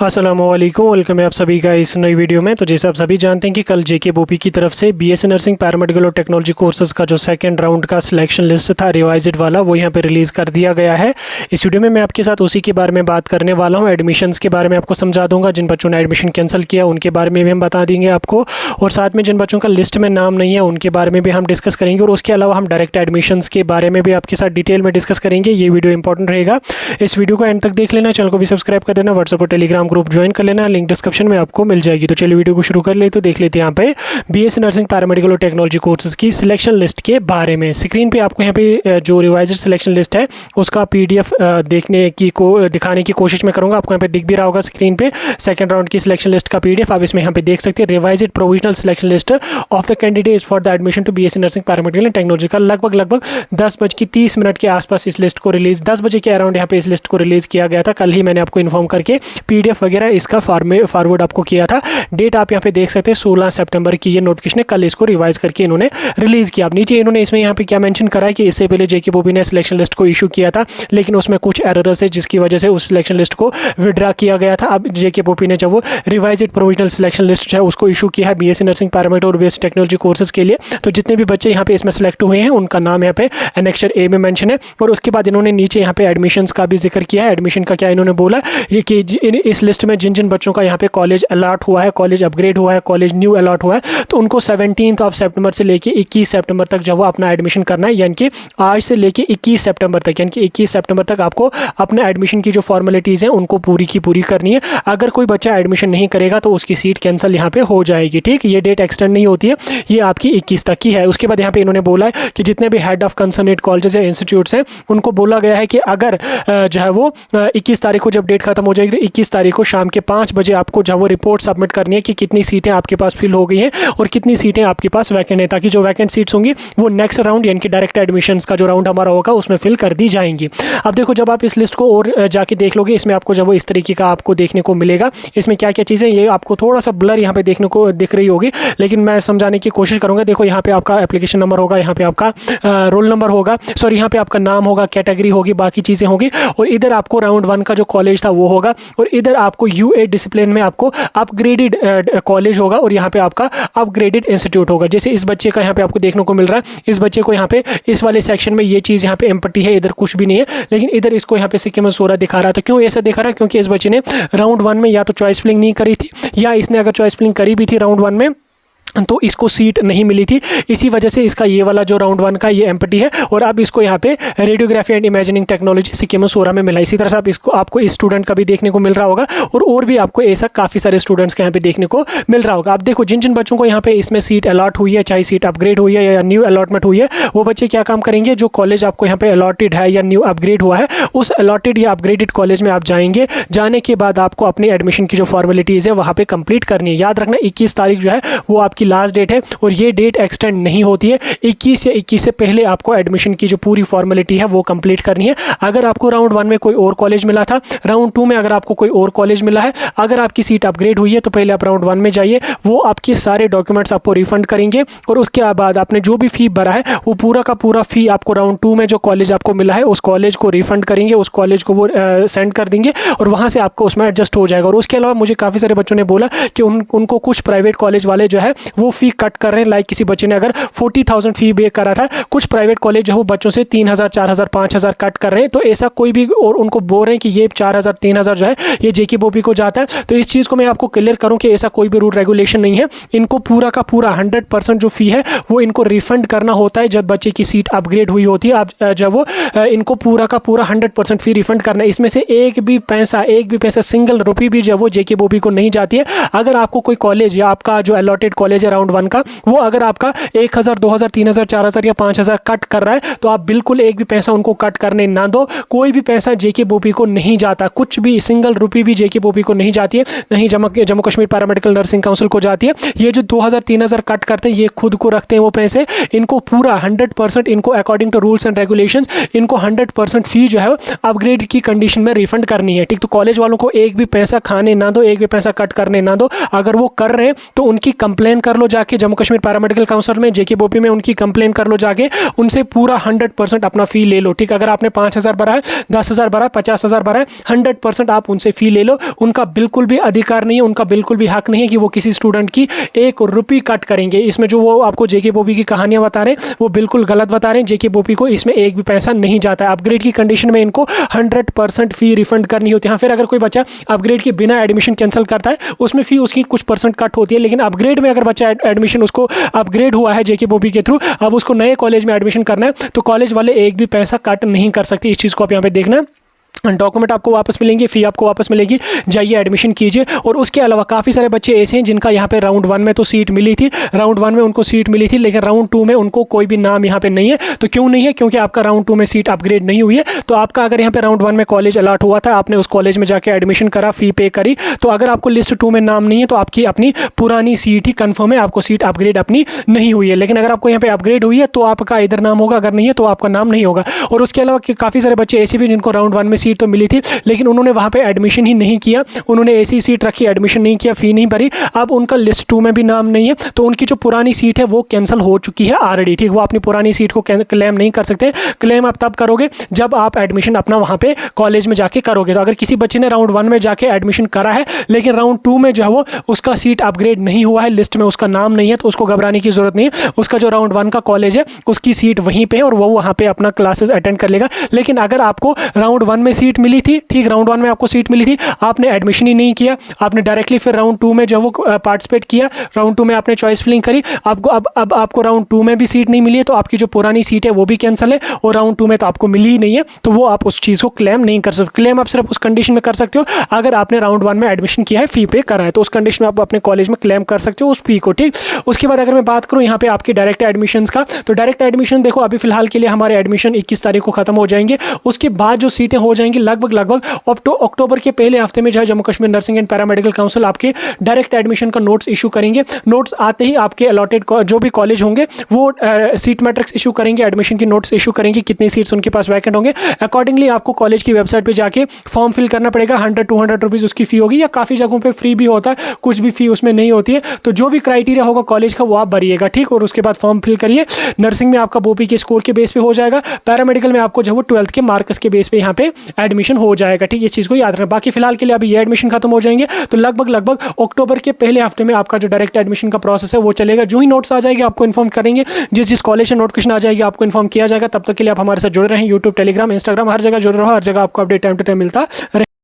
अस्सलामुअलैकुम, वेलकम है आप सभी का इस नई वीडियो में। तो जैसे आप सभी जानते हैं कि कल जेके बोपी की तरफ से बीएससी नर्सिंग पैरामेडिकल और टेक्नोलॉजी कोर्सेज का जो सेकंड राउंड का सिलेक्शन लिस्ट था रिवाइज्ड वाला, वो यहाँ पे रिलीज़ कर दिया गया है। इस वीडियो में मैं आपके साथ उसी के बारे में बात करने वाला हूँ। एडमिशन्स के बारे में आपको समझा दूँगा। जिन बच्चों ने एडमिशन कैंसिल किया उनके बारे में भी हम बता देंगे आपको, और साथ में जिन बच्चों का लिस्ट में नाम नहीं है उनके बारे में भी हम डिस्कस करेंगे। और उसके अलावा हम डायरेक्ट एडमिशन्स के बारे में भी आपके साथ डिटेल में डिस्कस करेंगे। ये वीडियो इंपॉर्टेंट रहेगा, इस वीडियो को एंड तक देख लेना। चैनल को भी सब्सक्राइब कर देना, व्हाट्सएप और टेलीग्राम ग्रुप ज्वाइन कर लेना, लिंक डिस्क्रिप्शन में आपको मिल जाएगी। तो चलिए वीडियो को शुरू कर ले। तो देख लेते हैं यहाँ पे बीएससी नर्सिंग पैरामेडिकल और टेक्नोलॉजी कोर्सेज की सिलेक्शन लिस्ट के बारे में। स्क्रीन पे आपको यहाँ पे जो रिवाइज्ड सिलेक्शन लिस्ट है उसका पीडीएफ दिखाने की कोशिश में करूँगा। आपको यहाँ पे दिख भी रहा होगा स्क्रीन पे सेकंड राउंड की सिलेक्शन लिस्ट का पीडीएफ। आप इसमें यहाँ पे देख सकते हैं revised provisional selection list of the candidates for the admission to BSc nursing paramedical and technology का लगभग 10:30 के आसपास इस लिस्ट को रिलीज 10 बजे के अराउंड यहाँ पे इस लिस्ट को रिलीज किया गया था। कल ही मैंने आपको इन्फॉर्म करके पीडीएफ वगैरह इसका फॉरवर्ड आपको किया था। डेट आप यहाँ पे देख सकते हैं 16 सितंबर की ये नोटिफिकेशन है। कल इसको रिवाइज करके इन्होंने रिलीज किया। अब नीचे इन्होंने इसमें यहाँ पे क्या मेंशन करा है कि इससे पहले जेके बोपी ने सिलेक्शन लिस्ट को इशू किया था, लेकिन उसमें कुछ एरर्स है जिसकी वजह से उस सिलेक्शन लिस्ट को विड्रा किया गया था। अब जेके बोपी ने जब वो रिवाइज्ड प्रोविजनल सिलेक्शन लिस्ट है उसको इशू किया है बीएससी नर्सिंग पैरामेडिकल और बीएससी टेक्नोलॉजी कोर्सेज के लिए, तो जितने भी बच्चे यहाँ पे इसमें सेलेक्ट हुए हैं उनका नाम यहाँ पे एनेक्चर ए में मेंशन है। और उसके बाद इन्होंने नीचे यहाँ पे एडमिशन्स का भी जिक्र किया है। एडमिशन का क्या इन्होंने बोला ये कि इस लिस्ट में जिन जिन बच्चों का यहाँ पे कॉलेज अलॉट हुआ है, कॉलेज अपग्रेड हुआ है, कॉलेज न्यू अलॉट हुआ है, तो उनको 17 सितंबर से लेके 21 सितंबर तक जब वो अपना एडमिशन करना है, यानी कि आज से लेके 21 सितंबर तक, यानी कि 21 सितंबर तक आपको अपने एडमिशन की जो फॉर्मेलिटीज़ हैं उनको पूरी की पूरी करनी है। अगर कोई बच्चा एडमिशन नहीं करेगा तो उसकी सीट कैंसिल यहाँ पे हो जाएगी। ठीक, ये डेट एक्सटेंड नहीं होती है, ये आपकी 21 तक की है। उसके बाद यहाँ पे इन्होंने बोला है कि जितने भी हेड ऑफ कंसर्नेट कॉलेजेस या इंस्टीट्यूट्स हैं उनको बोला गया है कि अगर जो है वो 21 तारीख को जब डेट खत्म हो जाएगी तो 21 तारीख को शाम के 5 बजे आपको जब वो रिपोर्ट सबमिट करनी है कि कितनी सीटें आपके पास फिल हो गई हैं और कितनी सीटें आपके पास वैकेंट है, ताकि जो वैकेंट सीट्स होंगी वो नेक्स्ट राउंड यानी कि डायरेक्ट एडमिशन्स का जो राउंड हमारा होगा उसमें फिल कर दी जाएंगी। अब देखो जब आप इस लिस्ट को और जाके देख लोगे इसमें आपको जब वो इस तरीके का आपको देखने को मिलेगा। इसमें क्या क्या चीज़ें ये आपको थोड़ा सा ब्लर यहाँ पे देखने को दिख रही होगी, लेकिन मैं समझाने की कोशिश करूँगा। देखो यहाँ पे आपका एप्लीकेशन नंबर होगा, यहाँ पे आपका रोल नंबर होगा, सॉरी यहाँ पे आपका नाम होगा, कैटेगरी होगी, बाकी चीज़ें होगी, और इधर आपको राउंड 1 का जो कॉलेज था वो होगा, और इधर आपको यूए डिसिप्लिन में आपको अपग्रेडेड कॉलेज होगा, और यहाँ पे आपका अपग्रेडेड इंस्टीट्यूट होगा। जैसे इस बच्चे का यहाँ पे आपको देखने को मिल रहा है, इस बच्चे को यहाँ पे इस वाले सेक्शन में ये चीज़ यहाँ पे एम्प्टी है, इधर कुछ भी नहीं है, लेकिन इधर इसको यहाँ पे सिक्किम सोरा दिखा रहा था। क्यों ऐसा दिखा रहा है? क्योंकि इस बच्चे ने राउंड 1 में या तो चॉइस फिलिंग नहीं करी थी, या इसने अगर चॉइस फिलिंग करी भी थी राउंड 1 में तो इसको सीट नहीं मिली थी, इसी वजह से इसका ये वाला जो राउंड 1 का ये एम्प्टी है, और अब इसको यहाँ पे radiography and imagining technology Sikkim सोरा में मिला। इसी तरह से आप इसको आपको इस स्टूडेंट का भी देखने को मिल रहा होगा, और भी आपको ऐसा काफ़ी सारे स्टूडेंट्स के यहाँ पे देखने को मिल रहा होगा। आप देखो जिन जिन बच्चों को यहाँ पे इसमें सीट अलॉट हुई है, चाहे सीट अपग्रेड हुई है या न्यू अलॉटमेंट हुई है, वो बच्चे क्या काम करेंगे, जो कॉलेज आपको यहाँ पे अलॉटेड है या न्यू अपग्रेड हुआ है उस अलॉटेड या अपग्रेडेड कॉलेज में आप जाएंगे। जाने के बाद आपको अपनी एडमिशन की जो फॉर्मेलिटीज़ है वहाँ पर कंप्लीट करनी है। याद रखना 21 तारीख जो है वो आपकी लास्ट डेट है, और ये डेट एक्सटेंड नहीं होती है। 21 या 21 से पहले आपको एडमिशन की जो पूरी फॉर्मेलिटी है वो कंप्लीट करनी है। अगर आपको राउंड 1 में कोई और कॉलेज मिला था, राउंड 2 में अगर आपको कोई और कॉलेज मिला है, अगर आपकी सीट अपग्रेड हुई है तो पहले आप राउंड 1 में जाइए, वो आपके सारे डॉक्यूमेंट्स आपको रिफंड करेंगे, और उसके बाद आपने जो भी फ़ी भरा है वो पूरा का पूरा फ़ी आपको राउंड 2 में जो कॉलेज आपको मिला है उस कॉलेज को रिफंड करेंगे, उस कॉलेज को वो सेंड कर देंगे, और वहाँ से आपको उसमें एडजस्ट हो जाएगा। और उसके अलावा मुझे काफ़ी सारे बच्चों ने बोला कि उनको कुछ प्राइवेट कॉलेज वाले जो है वो फ़ी कट कर रहे हैं। लाइक किसी बच्चे ने अगर 40,000 फी पे करा था, कुछ प्राइवेट कॉलेज जो है वो बच्चों से 3,000, 4,000, 5,000 कट कर रहे हैं। तो ऐसा कोई भी, और उनको बोल रहे हैं कि ये 4,000, 3,000 जो है ये जेके बोपी को जाता है। तो इस चीज़ को मैं आपको क्लियर करूं कि ऐसा कोई भी रूल रेगुलेशन नहीं है। इनको पूरा का पूरा 100% जो फ़ी है वो इनको रिफंड करना होता है जब बच्चे की सीट अपग्रेड हुई होती है। आप जब वो इनको पूरा का पूरा 100% फ़ी रिफंड करना है। इसमें से एक भी पैसा सिंगल रुपये भी जब वो जेके बोपी को नहीं जाती है। अगर आपको कोई कॉलेज या आपका जो अलॉटेड कॉलेज है राउंड 1 का, वो अगर आपका 1,000, 2,000, 3,000, 4,000 या 5,000 कट कर रहा है तो आप बिल्कुल एक भी पैसा उनको कट करने ना दो। कोई भी पैसा जेके बोपी को नहीं जाता, कुछ भी सिंगल रुपये भी जेके बोपी को नहीं जाती है, नहीं Jammu Kashmir paramedical nursing council को जाती है। ये जो 2,000, 3,000 कट करते हैं ये खुद को रखते हैं वो पैसे। इनको पूरा 100% इनको according to rules and regulations इनको 100% फी जो है अपग्रेड की कंडीशन में रिफंड करनी है। ठीक, तो कॉलेज वालों को एक भी पैसा खाने ना दो, एक भी पैसा कट करने ना दो। अगर वो कर रहे हैं तो उनकी कंप्लेन कर लो जाके जम्मू कश्मीर पैरामेडिकल काउंसिल में, जेके बोपी में उनकी कंप्लेंट कर लो जाके, उनसे पूरा 100% अपना फ़ी ले लो। ठीक, अगर आपने 5,000 भरा है, 10,000 भरा है, 50,000 भरा है, 100% आप उनसे फ़ी ले लो। उनका बिल्कुल भी अधिकार नहीं है, उनका बिल्कुल भी हक नहीं है कि वो किसी स्टूडेंट की 1 रुपये कट करेंगे। इसमें जो वो आपको जेके बोपी की कहानियाँ बता रहे हैं वो बिल्कुल गलत बता रहे हैं। जेके बोपी को इसमें एक भी पैसा नहीं जाता है। अपग्रेड की कंडीशन में इनको 100% फ़ी रिफंड करनी होती है। हाँ, फिर अगर कोई बच्चा अपग्रेड के बिना एडमिशन कैंसिल करता है उसमें फ़ी उसकी कुछ % कट होती है, लेकिन अपग्रेड में अगर बच्चा एडमिशन उसको अपग्रेड हुआ है जेके बोपी के थ्रू, अब उसको नए कॉलेज में एडमिशन करना है तो कॉलेज वाले एक भी पैसा कट नहीं कर सकते। इस चीज़ को आप यहाँ पे देखना। डॉक्यूमेंट आपको वापस मिलेंगे, फ़ी आपको वापस मिलेगी, जाइए एडमिशन कीजिए। और उसके अलावा काफ़ी सारे बच्चे ऐसे हैं जिनका यहाँ पे राउंड 1 में तो सीट मिली थी, राउंड 1 में उनको सीट मिली थी, लेकिन राउंड 2 में उनको कोई भी नाम यहाँ पे नहीं है। तो क्यों नहीं है? क्योंकि आपका राउंड 2 में सीट अपग्रेड नहीं हुई है। तो आपका अगर यहाँ पे राउंड 1 में कॉलेज अलॉट हुआ था, आपने उस कॉलेज में जाके एडमिशन करा, फ़ी पे करी, तो अगर आपको लिस्ट 2 में नाम नहीं है तो आपकी अपनी पुरानी सीट ही कन्फर्म है, आपको सीट अपग्रेड अपनी नहीं हुई है। लेकिन अगर आपको यहाँ पे अपग्रेड हुई है तो आपका इधर नाम होगा, अगर नहीं है तो आपका नाम नहीं होगा। और उसके अलावा काफ़ी सारे बच्चे ऐसे भी जिनको राउंड 1 में सीट तो मिली थी लेकिन उन्होंने वहाँ पे एडमिशन ही नहीं किया, उन्होंने ऐसी सीट रखी, एडमिशन नहीं किया, फ़ी नहीं भरी, अब उनका लिस्ट 2 में भी नाम नहीं है, तो उनकी जो पुरानी सीट है वो कैंसिल हो चुकी है ऑलरेडी। ठीक, वो अपनी पुरानी सीट को क्लेम नहीं कर सकते। क्लेम आप तब करोगे जब आप एडमिशन अपना वहाँ पे कॉलेज में जाके करोगे। तो अगर किसी बच्चे ने राउंड 1 में जाके एडमिशन करा है लेकिन राउंड 2 में जो है वो उसका सीट अपग्रेड नहीं हुआ है, लिस्ट में उसका नाम नहीं है, तो उसको घबराने की जरूरत नहीं है। उसका जो राउंड 1 का कॉलेज है उसकी सीट वहीं पे है और वो वहाँ पे अपना क्लासेस अटेंड कर लेगा। लेकिन अगर आपको राउंड 1 में सीट मिली थी, ठीक, राउंड 1 में आपको सीट मिली थी, आपने एडमिशन ही नहीं किया, आपने डायरेक्टली फिर राउंड 2 में जो वो पार्टिसिपेट किया, राउंड 2 में आपने चॉइस फिलिंग करी, आपको अब आपको राउंड 2 में भी सीट नहीं मिली है, तो आपकी जो पुरानी सीट है वो भी कैंसिल है और राउंड 2 में तो आपको मिली ही नहीं है, तो वो आप उस चीज़ को क्लेम नहीं कर सकते। क्लेम आप सिर्फ उस कंडीशन में कर सकते हो अगर आपने राउंड 1 में एडमिशन किया है, फ़ी पे करा है, तो उस कंडीशन में आप अपने कॉलेज में क्लेम कर सकते हो उस फ़ी को। ठीक, उसके बाद अगर मैं बात करूँ यहाँ पे आपके डायरेक्ट एडमिशन का, तो डायरेक्ट एडमिशन देखो अभी फिलहाल के लिए हमारे एडमिशन 21 तारीख को खत्म हो जाएंगे। उसके बाद जो सीटें हो जाएंगी लगभग अक्टूबर के पहले हफ्ते में जो है Jammu Kashmir nursing and paramedical council आपके डायरेक्ट एडमिशन का नोट्स इशू करेंगे। नोट्स आते ही आपके अलॉटेड जो भी कॉलेज होंगे वो सीट मैट्रिक्स इशू करेंगे, एडमिशन की नोट्स इशू करेंगे, कितनी सीट्स उनके पास वैकेंट होंगे। अकॉर्डिंगली आपको कॉलेज की वेबसाइट पे जाके फॉर्म फिल करना पड़ेगा। 100-200 रुपीज़ उसकी फ़ी होगी, या काफ़ी जगहों पे फ्री भी होता है, कुछ भी फ़ी उसमें नहीं होती है। तो जो भी क्राइटेरिया होगा कॉलेज का वो आप भरिएगा, ठीक, और उसके बाद फॉर्म फिल करिए। नर्सिंग में आपका बोपी के स्कोर के बेस पे हो जाएगा, पैरामेडिकल में आपको जो वो 12th के मार्क्स के बेस पे यहाँ पे एडमिशन हो जाएगा। ठीक, इस चीज़ को याद रखना। बाकी फिलहाल के लिए अभी ये एडमिशन खत्म हो जाएंगे तो लगभग अक्टूबर के पहले हफ्ते में आपका जो डायरेक्ट एडमिशन का प्रोसेस है वो चलेगा। जो ही नोट्स आ जाएगी आपको इन्फॉर्म करेंगे, जिस कॉलेज से नोटिफिकेशन आ जाएगी आपको इन्फॉर्म किया जाएगा। तब तक के लिए आप हमारे साथ जुड़े रहें, यूट्यूब, टेलीग्राम, इंस्टाग्राम, हर जगह जुड़े रहो, हर जगह आपको अपडेट टाइम टू टाइम मिलता रहे।